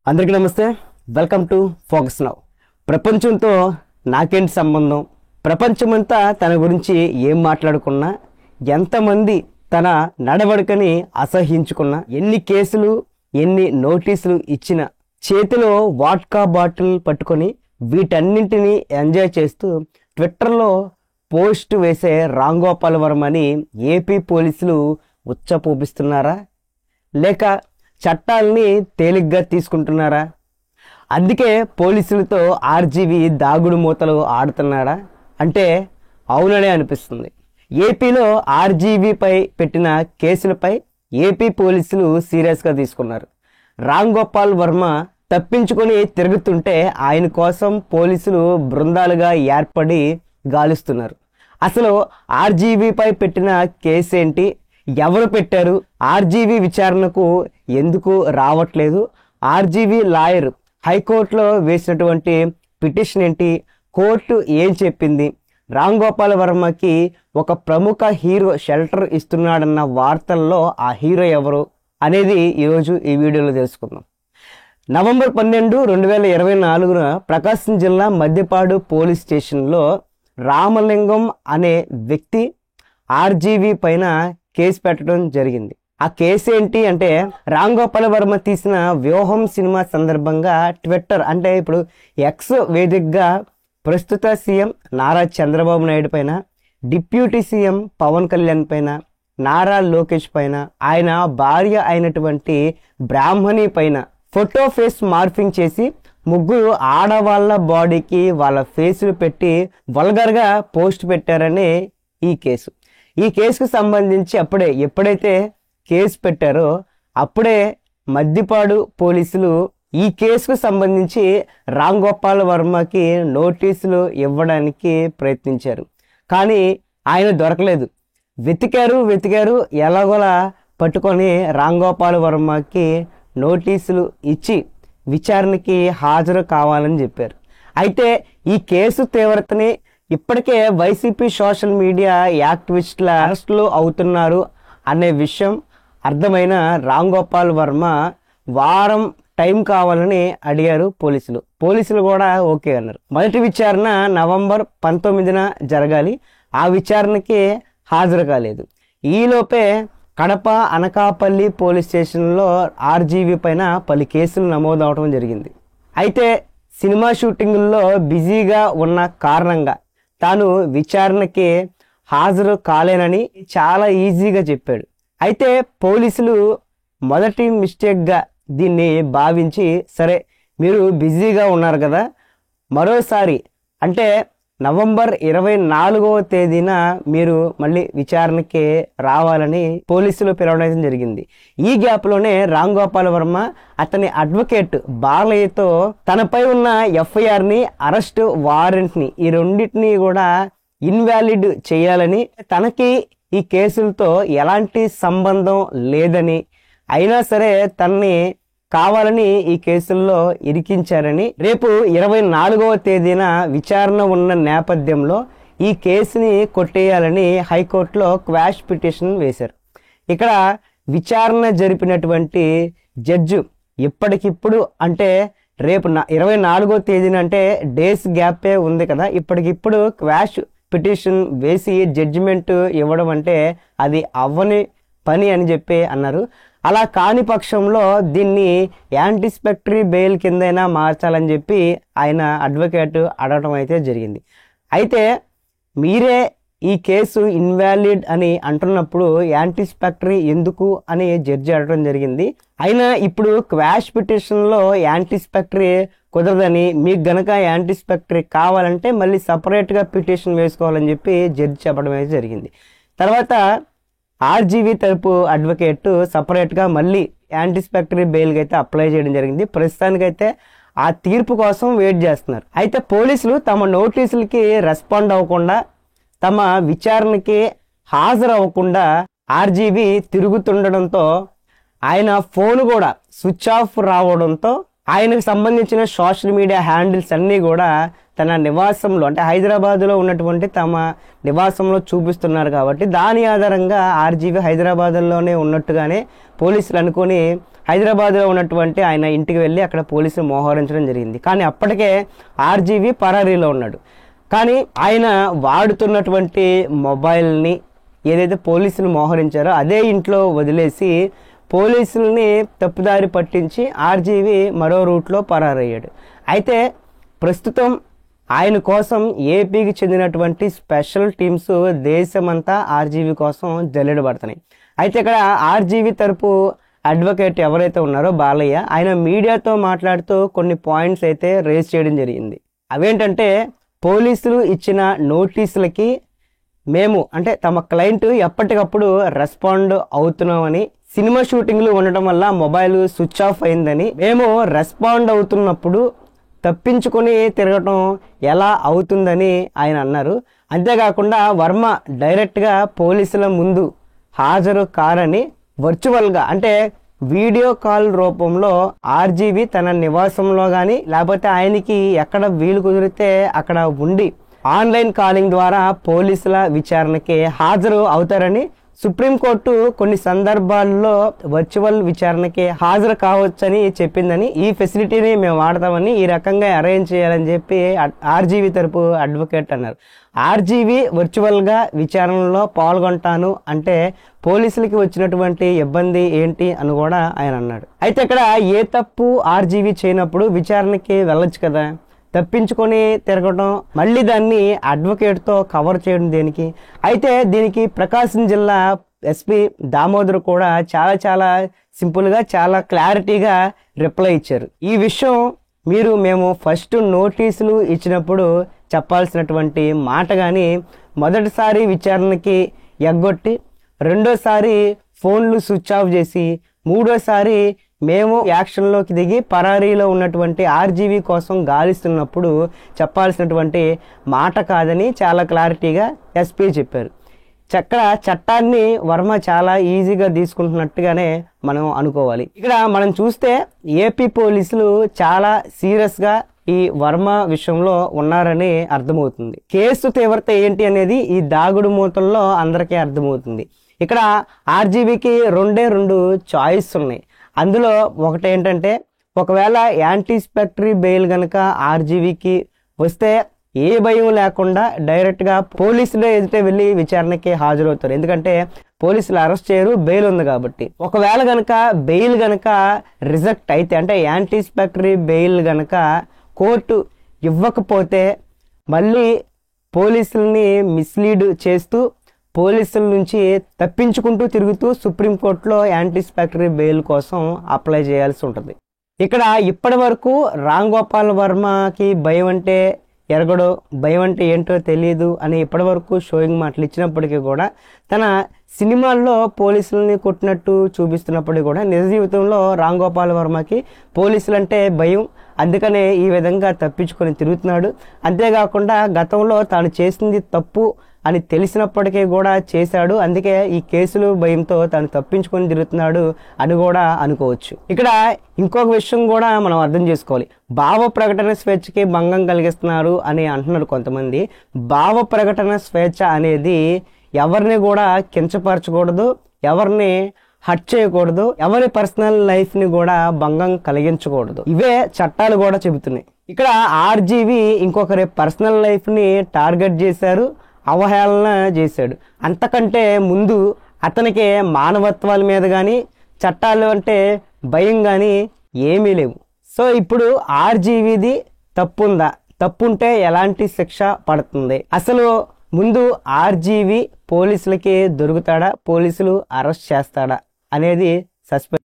అందరికీ నమస్తే. Welcome to focus now. ప్రపంచంతో నాకేంటి సంబంధం, ప్రపంచమంతా తన గురించి ఏం మాట్లాడుకున్నా, ఎంతమంది తన నడవడికని అసహించుకున్నా, ఎన్ని కేసులు ఎన్ని నోటీసులు ఇచ్చినా చేతిలో వాడ్కా బాటిల్ పట్టుకొని వీటన్నింటినీ ఎంజాయ్ చేస్తూ ట్విట్టర్లో పోస్ట్ వేసే రామ్ గోపాల్ వర్మని ఏపీ పోలీసులు ఉచ్చపోపిస్తున్నారా, లేక చట్టాలని తేలిగ్గా తీసుకుంటున్నారా? అందుకే పోలీసులతో ఆర్జీవీ దాగుడు మూతలు ఆడుతున్నాడా అంటే అవుననే అనిపిస్తుంది. ఏపీలో ఆర్జీవీపై పెట్టిన కేసులపై ఏపీ పోలీసులు సీరియస్గా తీసుకున్నారు. రామ్ గోపాల్ వర్మ తప్పించుకొని తిరుగుతుంటే ఆయన కోసం పోలీసులు బృందాలుగా ఏర్పడి గాలిస్తున్నారు. అసలు ఆర్జీవీపై పెట్టిన కేసు ఏంటి, ఎవరు పెట్టారు, ఆర్జీవీ విచారణకు ఎందుకు రావట్లేదు, ఆర్జీవీ లాయర్ హైకోర్టులో వేసినటువంటి పిటిషన్ ఏంటి, కోర్టు ఏం చెప్పింది, రామ్ గోపాల్ వర్మకి ఒక ప్రముఖ హీరో షెల్టర్ ఇస్తున్నాడన్న వార్తల్లో ఆ హీరో ఎవరు అనేది ఈరోజు ఈ వీడియోలో తెలుసుకుందాం. నవంబర్ 12, 2024 ప్రకాశం జిల్లా మద్దిపాడు పోలీస్ స్టేషన్లో రామలింగం అనే వ్యక్తి ఆర్జీవీ పైన కేసు పెట్టడం జరిగింది. ఆ కేసు ఏంటి అంటే, రామ్ గోపాల్ వర్మ తీసిన వ్యూహం సినిమా సందర్భంగా ట్విట్టర్ అంటే ఇప్పుడు ఎక్స్ వేదికగా ప్రస్తుత సీఎం నారా చంద్రబాబు నాయుడు పైన, డిప్యూటీ సీఎం పవన్ కళ్యాణ్ పైన, నారా లోకేష్ పైన, ఆయన భార్య అయినటువంటి బ్రాహ్మణి పైన ఫోటో ఫేస్ మార్ఫింగ్ చేసి ముగ్గురు ఆడవాళ్ళ బాడీకి వాళ్ళ ఫేసులు పెట్టి వల్గర్గా పోస్ట్ పెట్టారనే ఈ కేసు. ఈ కేసుకు సంబంధించి ఎప్పుడైతే కేసు పెట్టారో అప్పుడే మద్దిపాడు పోలీసులు ఈ కేసుకు సంబంధించి రామ్ గోపాల్ వర్మకి నోటీసులు ఇవ్వడానికి ప్రయత్నించారు. కానీ ఆయన దొరకలేదు. వెతికారు ఎలాగోలా పట్టుకొని రామ్ గోపాల్ వర్మకి నోటీసులు ఇచ్చి విచారణకి హాజరు కావాలని చెప్పారు. అయితే ఈ కేసు తీవ్రతని ఇప్పటికే వైసీపీ సోషల్ మీడియా యాక్టివిస్టుల అరెస్టులు అవుతున్నారు అనే విషయం అర్థమైన రామ్ గోపాల్ వర్మ వారం టైం కావాలని అడిగారు పోలీసులు కూడా ఓకే అన్నారు. మొదటి విచారణ నవంబర్ 19న జరగాలి. ఆ విచారణకి హాజరు కాలేదు. ఈలోపే కడప అనకాపల్లి పోలీస్ స్టేషన్లో ఆర్జీవీ పైన పలు కేసులు నమోదవడం జరిగింది. అయితే సినిమా షూటింగుల్లో బిజీగా ఉన్న కారణంగా తాను విచారణకి హాజరు కాలేనని చాలా ఈజీగా చెప్పాడు. అయితే పోలీసులు మొదటి మిస్టేక్గా దీన్ని భావించి, సరే మీరు బిజీగా ఉన్నారు కదా, మరోసారి అంటే నవంబర్ 24వ తేదీన మీరు మళ్ళీ విచారణకి రావాలని పోలీసులు పిలవడం జరిగింది. ఈ గ్యాప్లోనే రామ్ గోపాల్ వర్మ అతని అడ్వకేట్ బాలయ్యతో తనపై ఉన్న ఎఫ్ఐఆర్ని, అరెస్ట్ వారెంట్ని ఈ రెండింటినీ కూడా ఇన్వాలిడ్ చేయాలని, తనకి ఈ కేసులతో ఎలాంటి సంబంధం లేదని, అయినా సరే తనని కావాలని ఈ కేసుల్లో ఇరికించారని, రేపు 24వ తేదీన విచారణ ఉన్న నేపథ్యంలో ఈ కేసుని కొట్టేయాలని హైకోర్టులో క్వాష్ పిటిషన్ వేశారు. ఇక్కడ విచారణ జరిపినటువంటి జడ్జి ఇప్పటికిప్పుడు అంటే రేపు 24వ తేదీన అంటే డేస్ గ్యాపే ఉంది కదా, ఇప్పటికిప్పుడు క్వాష్ పిటిషన్ వేసి జడ్జిమెంట్ ఇవ్వడం అంటే అది అవ్వని పని అని చెప్పి అన్నారు. అలా కాని పక్షంలో దీన్ని యాంటిసిపేటరీ బెయిల్ కిందైనా మార్చాలని చెప్పి ఆయన అడ్వకేట్ అడగడం అయితే జరిగింది. అయితే మీరే ఈ కేసు ఇన్వాలిడ్ అని అంటున్నప్పుడు యాంటిసిపేటరీ ఎందుకు అని జడ్జి అడగడం జరిగింది. అయినా ఇప్పుడు క్వాష్ పిటిషన్లో యాంటిసిపేటరీ కుదరదని, మీకు గనక యాంటిసిపేటరీ కావాలంటే మళ్ళీ సపరేట్గా పిటిషన్ వేసుకోవాలని చెప్పి జడ్జి చెప్పడం అయితే జరిగింది. తర్వాత ఆర్జీవీ తరపు అడ్వకేట్ సపరేట్గా మళ్ళీ యాంటిసిపేటరీ బెయిల్కి అయితే అప్లై చేయడం జరిగింది. ప్రస్తుతానికైతే ఆ తీర్పు కోసం వెయిట్ చేస్తున్నారు. అయితే పోలీసులు తమ నోటీసులకి రెస్పాండ్ అవ్వకుండా, తమ విచారణకి హాజరు అవ్వకుండా ఆర్జీవీ తిరుగుతుండడంతో ఆయన ఫోన్ కూడా స్విచ్ ఆఫ్ రావడంతో ఆయనకు సంబంధించిన సోషల్ మీడియా హ్యాండిల్స్ అన్నీ కూడా తన నివాసంలో అంటే హైదరాబాద్లో ఉన్నటువంటి తమ నివాసంలో చూపిస్తున్నారు. కాబట్టి దాని ఆధారంగా ఆర్జీవీ హైదరాబాద్లోనే ఉన్నట్టుగానే పోలీసులు అనుకొని హైదరాబాద్లో ఉన్నటువంటి ఆయన ఇంటికి వెళ్ళి అక్కడ పోలీసులు మోహరించడం జరిగింది. కానీ అప్పటికే ఆర్జీవి పరారీలో ఉన్నాడు. కానీ ఆయన వాడుతున్నటువంటి మొబైల్ని ఏదైతే పోలీసులు మోహరించారో అదే ఇంట్లో వదిలేసి పోలీసుల్ని తప్పుదారి పట్టించి ఆర్జీవి మరో రూట్లో పరారయ్యాడు. అయితే ప్రస్తుతం ఆయన కోసం ఏపీకి చెందినటువంటి స్పెషల్ టీమ్స్ దేశమంతా ఆర్జీవి కోసం జల్లెడబడుతున్నాయి. అయితే ఇక్కడ ఆర్జీవి తరపు అడ్వకేట్ ఎవరైతే ఉన్నారో బాలయ్య, ఆయన మీడియాతో మాట్లాడుతూ కొన్ని పాయింట్స్ అయితే రేజ్ చేయడం జరిగింది. అవేంటంటే, పోలీసులు ఇచ్చిన నోటీసులకి మేము అంటే తమ క్లయింట్ ఎప్పటికప్పుడు రెస్పాండ్ అవుతున్నామని, సినిమా షూటింగ్లు ఉండటం వల్ల మొబైల్ స్విచ్ ఆఫ్ అయిందని, మేము రెస్పాండ్ అవుతున్నప్పుడు తప్పించుకొని తిరగటం ఎలా అవుతుందని ఆయన అన్నారు. అంతేకాకుండా వర్మ డైరెక్ట్గా పోలీసుల ముందు హాజరు కారని వర్చువల్గా అంటే వీడియో కాల్ రూపంలో ఆర్జీవి తన నివాసంలో కానీ లేకపోతే ఆయనకి ఎక్కడ వీలు కుదిరితే అక్కడ ఉండి ఆన్లైన్ కాలింగ్ ద్వారా పోలీసుల విచారణకి హాజరు అవుతారని, సుప్రీంకోర్టు కొన్ని సందర్భాల్లో వర్చువల్ విచారణకి హాజరు కావచ్చని చెప్పిందని, ఈ ఫెసిలిటీని మేము వాడతామని, ఈ రకంగా అరేంజ్ చేయాలని చెప్పి ఆర్జీవి తరపు అడ్వకేట్ అన్నారు. ఆర్జీవి వర్చువల్గా విచారణలో పాల్గొంటాను అంటే పోలీసులకి వచ్చినటువంటి ఇబ్బంది ఏంటి అని కూడా ఆయన అన్నాడు. అయితే ఇక్కడ ఏ తప్పు ఆర్జీవి చేయనప్పుడు విచారణకి వెళ్ళొచ్చు కదా, తప్పించుకొని తిరగడం, మళ్ళీ దాన్ని అడ్వకేట్తో కవర్ చేయడం దేనికి? అయితే దీనికి ప్రకాశం జిల్లా ఎస్పీ దామోదర్ కూడా చాలా సింపుల్గా చాలా క్లారిటీగా రిప్లై ఇచ్చారు. ఈ విషయం మేము ఫస్ట్ నోటీసులు ఇచ్చినప్పుడు చెప్పాల్సినటువంటి మాట కానీ, మొదటిసారి విచారణకి ఎగ్గొట్టి రెండోసారి ఫోన్లు స్విచ్ ఆఫ్ చేసి మూడోసారి మేము యాక్షన్లోకి దిగి పరారీలో ఉన్నటువంటి ఆర్జీవి కోసం గాలిస్తున్నప్పుడు చెప్పాల్సినటువంటి మాట కాదని చాలా క్లారిటీగా ఎస్పీ చెప్పారు. చట్టాన్ని వర్మ చాలా ఈజీగా తీసుకుంటున్నట్టుగానే మనం అనుకోవాలి. ఇక్కడ మనం చూస్తే ఏపీ పోలీసులు చాలా సీరియస్గా ఈ వర్మ విషయంలో ఉన్నారని అర్థమవుతుంది. కేసు తీవ్రత ఏంటి అనేది ఈ దాగుడు మూతల్లో అందరికీ అర్థమవుతుంది. ఇక్కడ ఆర్జీవికి రెండు చాయిస్ ఉన్నాయి. అందులో ఒకటి ఏంటంటే, ఒకవేళ యాంటిసిపేటరీ బెయిల్ కనుక ఆర్జీవికి వస్తే ఏ భయం లేకుండా డైరెక్ట్గా పోలీసులు ఎదుటే వెళ్ళి విచారణకి హాజరవుతారు. ఎందుకంటే పోలీసులు అరెస్ట్ చేయరు, బెయిల్ ఉంది కాబట్టి. ఒకవేళ కనుక బెయిల్ కనుక రిజెక్ట్ అయితే అంటే యాంటిసిపేటరీ బెయిల్ కనుక కోర్టు ఇవ్వకపోతే మళ్ళీ పోలీసుల్ని మిస్లీడ్ చేస్తూ పోలీసుల నుంచి తప్పించుకుంటూ తిరుగుతూ సుప్రీంకోర్టులో యాంటిసిపేటరీ బెయిల్ కోసం అప్లై చేయాల్సి ఉంటుంది. ఇక్కడ ఇప్పటి వరకు రామ్ గోపాల్ వర్మకి భయం అంటే ఎరగడో, భయం అంటే ఏంటో తెలియదు అని ఇప్పటి వరకు షోయింగ్ మాటలు ఇచ్చినప్పటికీ కూడా, తన సినిమాల్లో పోలీసులని కొట్టినట్టు చూపిస్తున్నప్పటికీ కూడా నిజ జీవితంలో రామ్ గోపాల్ వర్మకి పోలీసులు అంటే భయం, అందుకనే ఈ విధంగా తప్పించుకొని తిరుగుతున్నాడు. అంతేకాకుండా గతంలో తాను చేసింది తప్పు అని తెలిసినప్పటికీ కూడా చేశాడు, అందుకే ఈ కేసులు భయంతో తాను తప్పించుకొని తిరుగుతున్నాడు అని కూడా అనుకోవచ్చు. ఇక్కడ ఇంకొక విషయం కూడా మనం అర్థం చేసుకోవాలి. భావ ప్రకటన స్వేచ్ఛకి భంగం కలిగిస్తున్నారు అని అంటున్నారు కొంతమంది. భావ ప్రకటన స్వేచ్ఛ అనేది ఎవరిని కూడా కించపరచకూడదు, ఎవరిని హర్ట్ చేయకూడదు, ఎవరి పర్సనల్ లైఫ్ని కూడా భంగం కలిగించకూడదు. ఇవే చట్టాలు కూడా చెబుతున్నాయి. ఇక్కడ ఆర్జీవి ఇంకొకరి పర్సనల్ లైఫ్ని టార్గెట్ చేశారు, అవహేళన చేశాడు. అంతకంటే ముందు అతనికి మానవత్వాల మీద కానీ చట్టాలు అంటే భయం కానీ ఏమీ లేవు. సో ఇప్పుడు ఆర్జీవిది తప్పుందా, తప్పుంటే ఎలాంటి శిక్ష పడుతుంది, అసలు ముందు ఆర్జీవి పోలీసులకి దొరుకుతాడా, పోలీసులు అరెస్ట్ చేస్తాడా అనేది సస్పెన్స్.